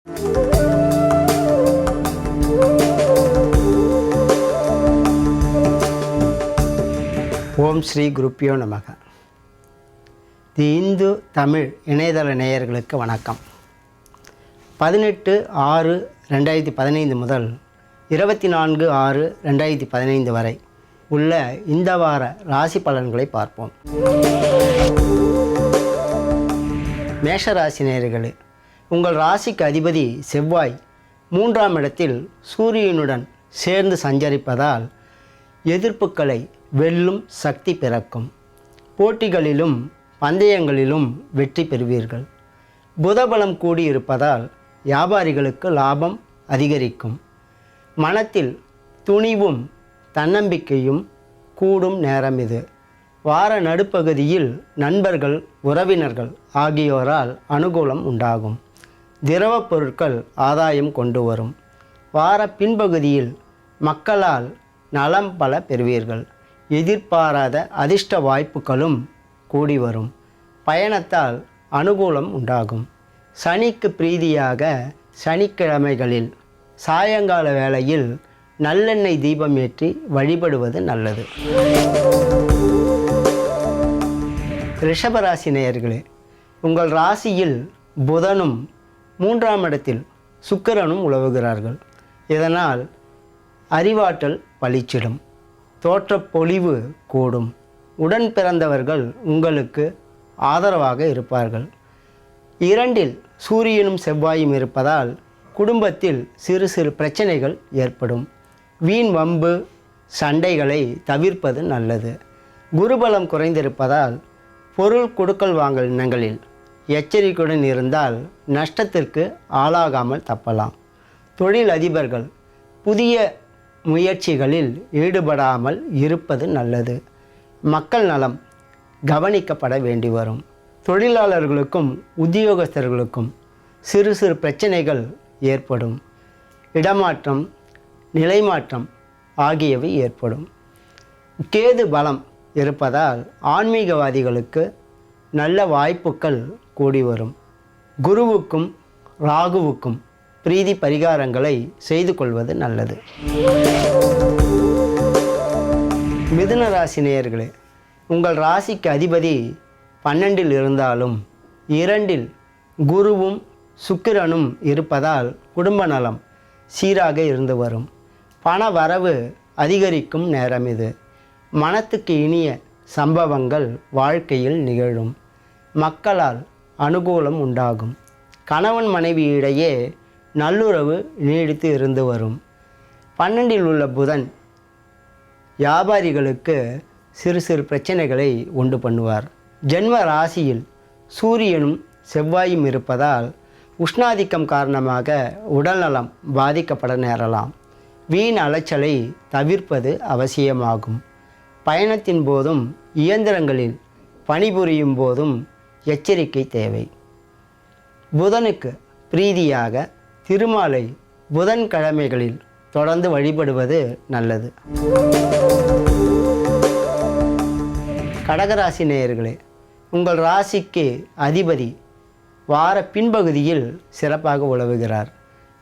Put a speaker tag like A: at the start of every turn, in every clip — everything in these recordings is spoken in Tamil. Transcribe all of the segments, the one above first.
A: ஓம் ஸ்ரீ குருப்பியோ நமக. தி இந்து தமிழ் இணையதள நேயர்களுக்கு வணக்கம். 18/6/2015 முதல் 24/6/2015 வரை உள்ள இந்த வார ராசி பலன்களை பார்ப்போம். மேஷராசி நேயர்களே, உங்கள் ராசிக்கு அதிபதி செவ்வாய் 3ஆம் இடத்தில் சூரியனுடன் சேர்ந்து சஞ்சரிப்பதால் எதிர்ப்புகளை வெல்லும் சக்தி பிறக்கும். போட்டிகளிலும் பந்தயங்களிலும் வெற்றி பெறுவீர்கள். புதபலம் கூடியிருப்பதால் வியாபாரிகளுக்கு லாபம் அதிகரிக்கும். மனத்தில் துணிவும் தன்னம்பிக்கையும் கூடும் நேரம் இது. வார நடுப்பகுதியில் நண்பர்கள், உறவினர்கள் ஆகியோரால் அனுகூலம் உண்டாகும். திரவப் பொருட்கள் ஆதாயம் கொண்டு வரும். வார பின்பகுதியில் மக்களால் நலம் பல பெறுவீர்கள். எதிர்பாராத அதிர்ஷ்ட வாய்ப்புகளும் கூடி வரும். பயணத்தால் அனுகூலம் உண்டாகும். சனிக்கு பிரீதியாக சனிக்கிழமைகளில் சாயங்கால வேளையில் நல்லெண்ணெய் தீபம் ஏற்றி வழிபடுவது நல்லது. ரிஷபராசி நேயர்களே, உங்கள் ராசியில் புதனும் 3ஆம் இடத்தில் சுக்கிரனும் உலவுகிறார்கள். இதனால் அறிவாற்றல் பளிச்சிடும். தோற்றப்பொழிவு கூடும். உடன் பிறந்தவர்கள் உங்களுக்கு ஆதரவாக இருப்பார்கள். 2இல் சூரியனும் செவ்வாயும் இருப்பதால் குடும்பத்தில் சிறு சிறு பிரச்சனைகள் ஏற்படும். வீண் வம்பு சண்டைகளை தவிர்ப்பது நல்லது. குருபலம் குறைந்திருப்பதால் பொருள் கொடுக்கல் வாங்கல் எண்ணங்களில் எச்சரிக்கையுடன் இருந்தால் நஷ்டத்திற்கு ஆளாகாமல் தப்பலாம். தொழில் அதிபர்கள் புதிய முயற்சிகளில் ஈடுபடாமல் இருப்பது நல்லது. மக்கள் நலம் கவனிக்கப்பட வேண்டி வரும். தொழிலாளர்களுக்கும் உத்தியோகஸ்தர்களுக்கும் சிறு சிறு பிரச்சனைகள் ஏற்படும். இடமாற்றம், நிலைமாற்றம் ஆகியவை ஏற்படும். கேது பலம் இருப்பதால் ஆன்மீகவாதிகளுக்கு நல்ல வாய்ப்புகள் கூடி வரும். குருவுக்கும் ராகுவுக்கும் பிரீதி பரிகாரங்களை செய்து கொள்வது நல்லது. மிதுன ராசி நேயர்களே, உங்கள் ராசிக்கு அதிபதி 12இல் இருந்தாலும் 2இல் குருவும் சுக்கிரனும் இருப்பதால் குடும்ப நலம் சீராக இருந்து வரும். பண வரவு அதிகரிக்கும் நேரம் இது. மனத்துக்கு இனிய சம்பவங்கள் வாழ்க்கையில் நிகழும். மக்களால் அனுகூலம் உண்டாகும். கணவன் மனைவி இடையே நல்லுறவு நீடித்து இருந்து வரும். 12இல் உள்ள புதன் வியாபாரிகளுக்கு சிறு சிறு பிரச்சனைகளை உண்டு பண்ணுவார். ஜென்ம ராசியில் சூரியனும் செவ்வாயும் இருப்பதால் உஷ்ணாதிக்கம் காரணமாக உடல்நலம் பாதிக்கப்பட நேரலாம். வீண் அலைச்சலை தவிர்ப்பது அவசியமாகும். பயணத்தின் போதும் இயந்திரங்களில் பணிபுரியும் போதும் எச்சரிக்கை தேவை. புதனுக்கு பிரீதியாக திருமாலை புதன்கிழமைகளில் தொடர்ந்து வழிபடுவது நல்லது. கடகராசி நேயர்களே, உங்கள் ராசிக்கு அதிபதி வார பின்பகுதியில் சிறப்பாக உலவுகிறார்.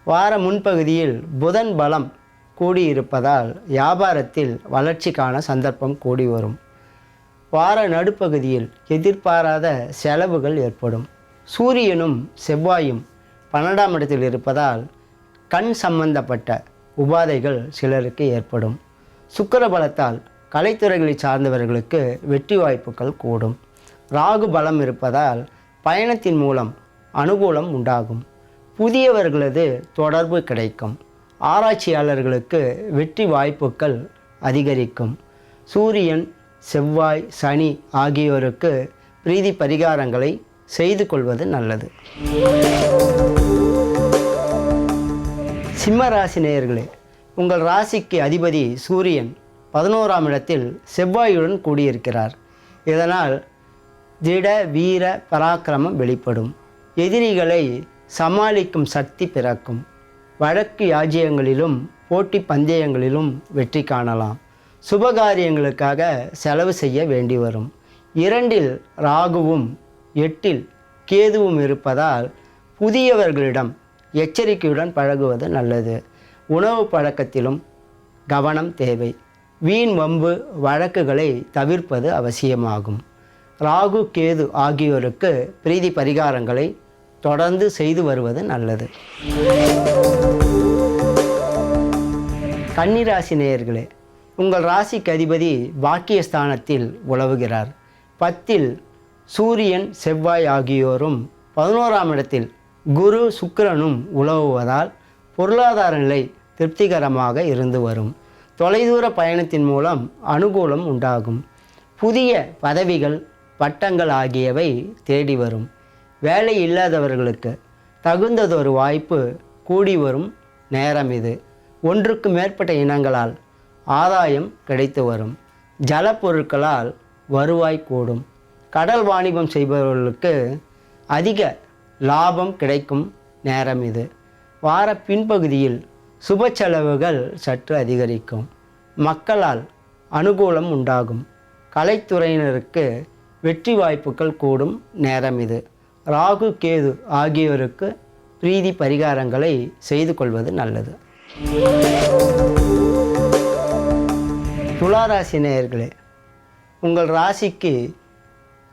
A: வார முன்பகுதியில் புதன் பலம் கூடியிருப்பதால் வியாபாரத்தில் வளர்ச்சிக்கான சந்தர்ப்பம் கூடி வரும். வார நடுப்பகுதியில் எதிர்பாராத செலவுகள் ஏற்படும். சூரியனும் செவ்வாயும் 12ஆம் இடத்தில் இருப்பதால் கண் சம்பந்தப்பட்ட உபாதைகள் சிலருக்கு ஏற்படும். சுக்கிர பலத்தால் கலைத்துறைகளை சார்ந்தவர்களுக்கு வெற்றி வாய்ப்புகள் கூடும். ராகு பலம் இருப்பதால் பயணத்தின் மூலம் அனுகூலம் உண்டாகும். புதியவர்களது தொடர்பு கிடைக்கும். ஆராய்ச்சியாளர்களுக்கு வெற்றி வாய்ப்புகள் அதிகரிக்கும். சூரியன், செவ்வாய், சனி ஆகியோருக்கு பிரீதி பரிகாரங்களை செய்து கொள்வது நல்லது. சிம்ம ராசி நேயர்களே, உங்கள் ராசிக்கு அதிபதி சூரியன் 11ஆம் இடத்தில் செவ்வாயுடன் கூடியிருக்கிறார். இதனால் திட வீர பராக்கிரமம் வெளிப்படும். எதிரிகளை சமாளிக்கும் சக்தி பிறக்கும். வழக்கு யாஜ்யங்களிலும் போட்டி பந்தயங்களிலும் வெற்றி காணலாம். சுபகாரியங்களுக்காக செலவு செய்ய வேண்டி வரும். 2இல் ராகுவும் 8இல் கேதுவும் இருப்பதால் புதியவர்களிடம் எச்சரிக்கையுடன் பழகுவது நல்லது. உணவு பழக்கத்திலும் கவனம் தேவை. வீண் வம்பு வழக்குகளை தவிர்ப்பது அவசியமாகும். ராகு கேது ஆகியோருக்கு பிரீதி பரிகாரங்களை தொடர்ந்து செய்து வருவது நல்லது. கன்னிராசி நேயர்களே, உங்கள் ராசிக்கு அதிபதி பாக்கியஸ்தானத்தில் உலவுகிறார். 10ல் சூரியன் செவ்வாய் ஆகியோரும் 11ஆம் இடத்தில் குரு சுக்கிரனும் உலவுவதால் பொருளாதார நிலை திருப்திகரமாக இருந்து வரும். தொலைதூர பயணத்தின் மூலம் அனுகூலம் உண்டாகும். புதிய பதவிகள் பட்டங்கள் ஆகியவை தேடி வரும். வேலை இல்லாதவர்களுக்கு தகுந்ததொரு வாய்ப்பு கூடி வரும் நேரம் இது. ஒன்றுக்கு மேற்பட்ட இனங்களால் ஆதாயம் கிடைத்து வரும். ஜலப்பொருட்களால் வருவாய் கூடும். கடல் வாணிபம் செய்பவர்களுக்கு அதிக லாபம் கிடைக்கும் நேரம் இது. வார பின்பகுதியில் சுப செலவுகள் சற்று அதிகரிக்கும். மக்களால் அனுகூலம் உண்டாகும். கலைத்துறையினருக்கு வெற்றி வாய்ப்புகள் கூடும் நேரம் இது. ராகு கேது ஆகியோருக்கு பிரீதி பரிகாரங்களை செய்து கொள்வது நல்லது. துளாராசி நேயர்களே, உங்கள் ராசிக்கு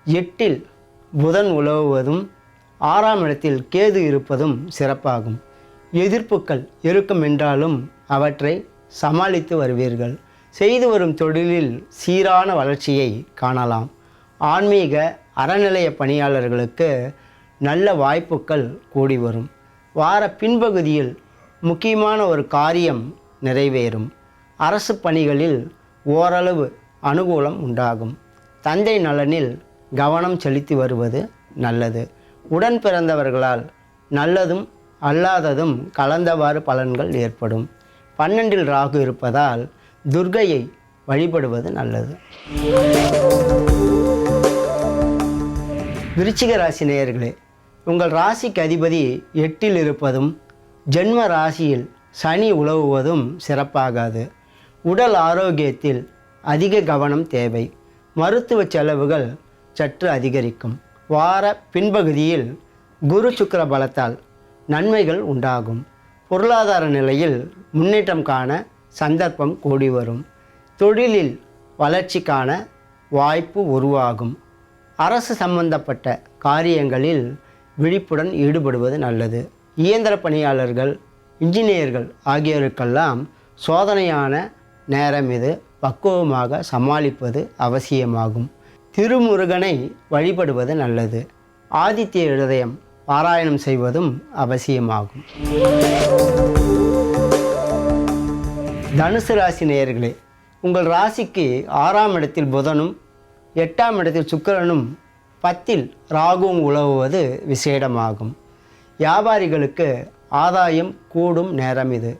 A: 8ல் புதன் உலவுவதும் 6ஆம் இடத்தில் கேது இருப்பதும் சிறப்பாகும். எதிர்ப்புகள் இருக்கும் என்றாலும் அவற்றை சமாளித்து வருவீர்கள். செய்து வரும் தொழிலில் சீரான வளர்ச்சியை காணலாம். ஆன்மீக அறநிலைய பணியாளர்களுக்கு நல்ல வாய்ப்புகள் கூடி வரும். வார பின்பகுதியில் முக்கியமான ஒரு காரியம் நிறைவேறும். அரசு பணிகளில் ஓரளவு அனுகூலம் உண்டாகும். தந்தை நலனில் கவனம் செலுத்தி வருவது நல்லது. உடன் பிறந்தவர்களால் நல்லதும் அல்லாததும் கலந்தவாறு பலன்கள் ஏற்படும். 12ல் ராகு இருப்பதால் துர்க்கையை வழிபடுவது நல்லது. விருச்சிக ராசி நேயர்களே, உங்கள் ராசிக்கு அதிபதி 8ல் இருப்பதும் ஜென்ம ராசியில் சனி உலவுவதும் சிறப்பாகாது. உடல் ஆரோக்கியத்தில் அதிக கவனம் தேவை. மருத்துவ செலவுகள் சற்று அதிகரிக்கும். வார பின்பகுதியில் குரு சுக்கிர பலத்தால் நன்மைகள் உண்டாகும். பொருளாதார நிலையில் முன்னேற்றம் காண சந்தர்ப்பம் கூடி வரும். தொழிலில் வளர்ச்சிக்கான வாய்ப்பு உருவாகும். அரசு சம்பந்தப்பட்ட காரியங்களில் விழிப்புடன் ஈடுபடுவது நல்லது. இயந்திர பணியாளர்கள், இன்ஜினியர்கள் ஆகியோருக்கெல்லாம் சோதனையான நேரம் இது. பக்குவமாக சமாளிப்பது அவசியமாகும். திருமுருகனை வழிபடுவது நல்லது. ஆதித்ய ஹிருதயம் பாராயணம் செய்வதும் அவசியமாகும். தனுசு ராசி நேயர்களே, உங்கள் ராசிக்கு 6ஆம் இடத்தில் புதனும் 8ஆம் இடத்தில் சுக்கிரனும் 10ல் ராகுவும் உலவுவது விசேடமாகும். வியாபாரிகளுக்கு ஆதாயம் கூடும் நேரம் இது.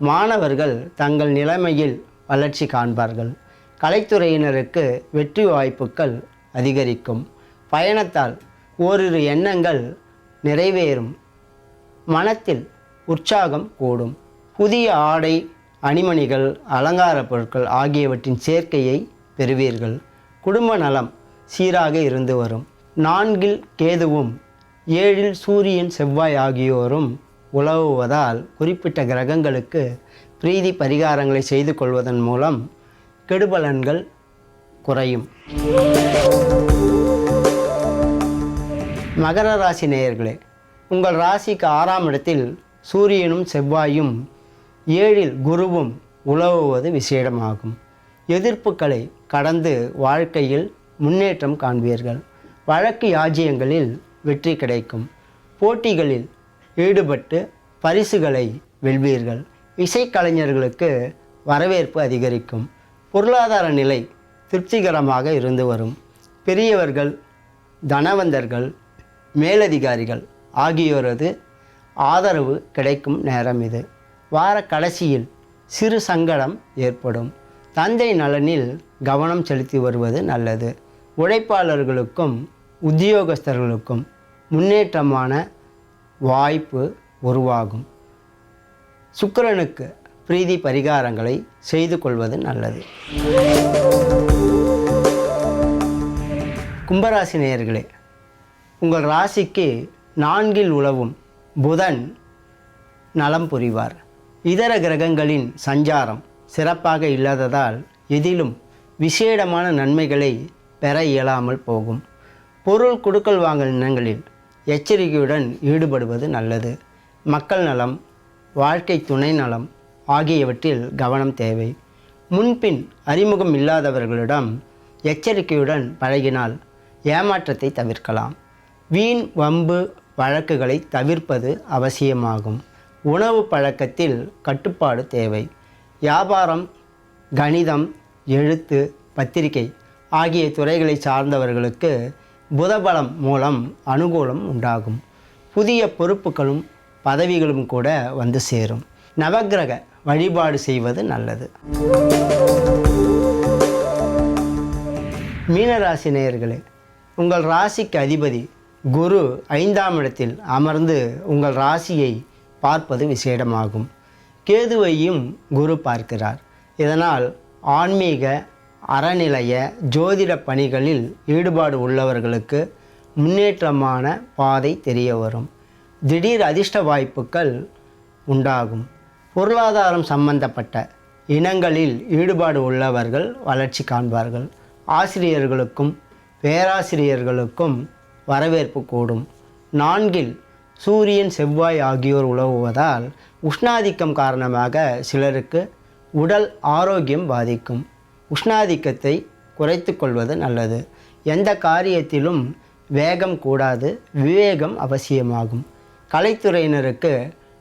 A: மாணவர்கள் தங்கள் நிலைமையில் வளர்ச்சி காண்பார்கள். கலைத்துறையினருக்கு வெற்றி வாய்ப்புகள் அதிகரிக்கும். பயணத்தால் ஓரிரு எண்ணங்கள் நிறைவேறும். மனத்தில் உற்சாகம் கூடும். புதிய ஆடை, அணிமணிகள், அலங்கார பொருட்கள் ஆகியவற்றின் சேர்க்கையை பெறுவீர்கள். குடும்ப நலம் சீராக இருந்து வரும். 4ல் கேதுவும் 7ல் சூரியன் செவ்வாய் ஆகியோரும் உலவுவதால் குறிப்பிட்ட கிரகங்களுக்கு பிரீதி பரிகாரங்களை செய்து கொள்வதன் மூலம் கெடுபலன்கள் குறையும். மகர ராசி நேயர்களே, உங்கள் ராசிக்கு 6ஆம் இடத்தில் சூரியனும் செவ்வாயும் 7ல் குருவும் உலவுவது விசேடமாகும். எதிர்ப்புகளை கடந்து வாழ்க்கையில் முன்னேற்றம் காண்பீர்கள். வழக்கு யாஜ்யங்களில் வெற்றி கிடைக்கும். போட்டிகளில் ஈடுபட்டு பரிசுகளை வெல்வீர்கள். இசைக்கலைஞர்களுக்கு வரவேற்பு அதிகரிக்கும். பொருளாதார நிலை திருப்திகரமாக இருந்து வரும். பெரியவர்கள், தனவந்தர்கள், மேலதிகாரிகள் ஆகியோரது ஆதரவு கிடைக்கும் நேரம் இது. வார கடைசியில் சிறு சங்கடம் ஏற்படும். தந்தை நலனில் கவனம் செலுத்தி வருவது நல்லது. உழைப்பாளர்களுக்கும் உத்தியோகஸ்தர்களுக்கும் முன்னேற்றமான வாய்ப்பு உருவாகும். சுக்கிரனுக்கு பிரீதி பரிகாரங்களை செய்து கொள்வது நல்லது. கும்பராசி நேயர்களே, உங்கள் ராசிக்கு 4ல் உலவும் புதன் நலம் புரிவார். இதர கிரகங்களின் சஞ்சாரம் சிறப்பாக இல்லாததால் எதிலும் விசேடமான நன்மைகளை பெற இயலாமல் போகும். பொருள் கொடுக்கல் வாங்கல் இனங்களில் எச்சரிக்கையுடன் ஈடுபடுவது நல்லது. மக்கள் நலம், வாழ்க்கை துணை நலம் ஆகியவற்றில் கவனம் தேவை. முன்பின் அறிமுகம் இல்லாதவர்களிடம் எச்சரிக்கையுடன் பழகினால் ஏமாற்றத்தை தவிர்க்கலாம். வீண் வம்பு வழக்குகளை தவிர்ப்பது அவசியமாகும். உணவு பழக்கத்தில் கட்டுப்பாடு தேவை. வியாபாரம், கணிதம், எழுத்து, பத்திரிகை ஆகிய துறைகளை சார்ந்தவர்களுக்கு புதபலம் மூலம் அனுகூலம் உண்டாகும். புதிய பொறுப்புகளும் பதவிகளும் கூட வந்து சேரும். நவக்கிரக வழிபாடு செய்வது நல்லது. மீனராசி நேயர்களே, உங்கள் ராசிக்கு அதிபதி குரு 5ஆம் இடத்தில் அமர்ந்து உங்கள் ராசியை பார்ப்பது விசேடமாகும். கேதுவையும் குரு பார்க்கிறார். இதனால் ஆன்மீக, அறநிலைய, ஜோதிட பணிகளில் ஈடுபாடு உள்ளவர்களுக்கு முன்னேற்றமான பாதை தெரிய வரும். திடீர் அதிர்ஷ்ட வாய்ப்புகள் உண்டாகும். பொருளாதாரம் சம்பந்தப்பட்ட இனங்களில் ஈடுபாடு உள்ளவர்கள் வளர்ச்சி காண்பார்கள். ஆசிரியர்களுக்கும் பேராசிரியர்களுக்கும் வரவேற்பு கூடும். 4இல் சூரியன், செவ்வாய் ஆகியோர் உலவுவதால் உஷ்ணாதிக்கம் காரணமாக சிலருக்கு உடல் ஆரோக்கியம் பாதிக்கும். உஷ்ணாதிக்கத்தை குறைத்து கொள்வது நல்லது. எந்த காரியத்திலும் வேகம் கூடாது, விவேகம் அவசியமாகும். கலைத்துறையினருக்கு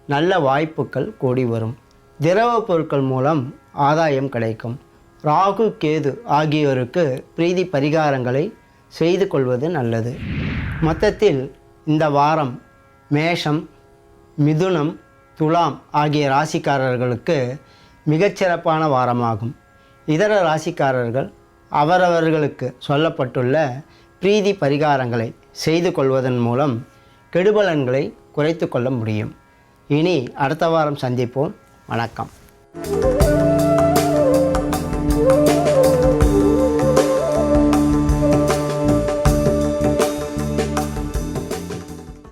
A: நல்ல வாய்ப்புகள் கூடி வரும். திரவ பொருட்கள் மூலம் ஆதாயம் கிடைக்கும். ராகு, கேது ஆகியோருக்கு பிரீதி பரிகாரங்களை செய்து கொள்வது நல்லது. மொத்தத்தில் இந்த வாரம் மேஷம், மிதுனம், துலாம் ஆகிய ராசிக்காரர்களுக்கு மிகச்சிறப்பான வாரமாகும். இதர ராசிக்காரர்கள் அவரவர்களுக்கு சொல்லப்பட்டுள்ள பிரீதி பரிகாரங்களை செய்து கொள்வதன் மூலம் கெடுபலன்களை குறைத்து கொள்ள முடியும். இனி அடுத்த வாரம் சந்திப்போம். வணக்கம்.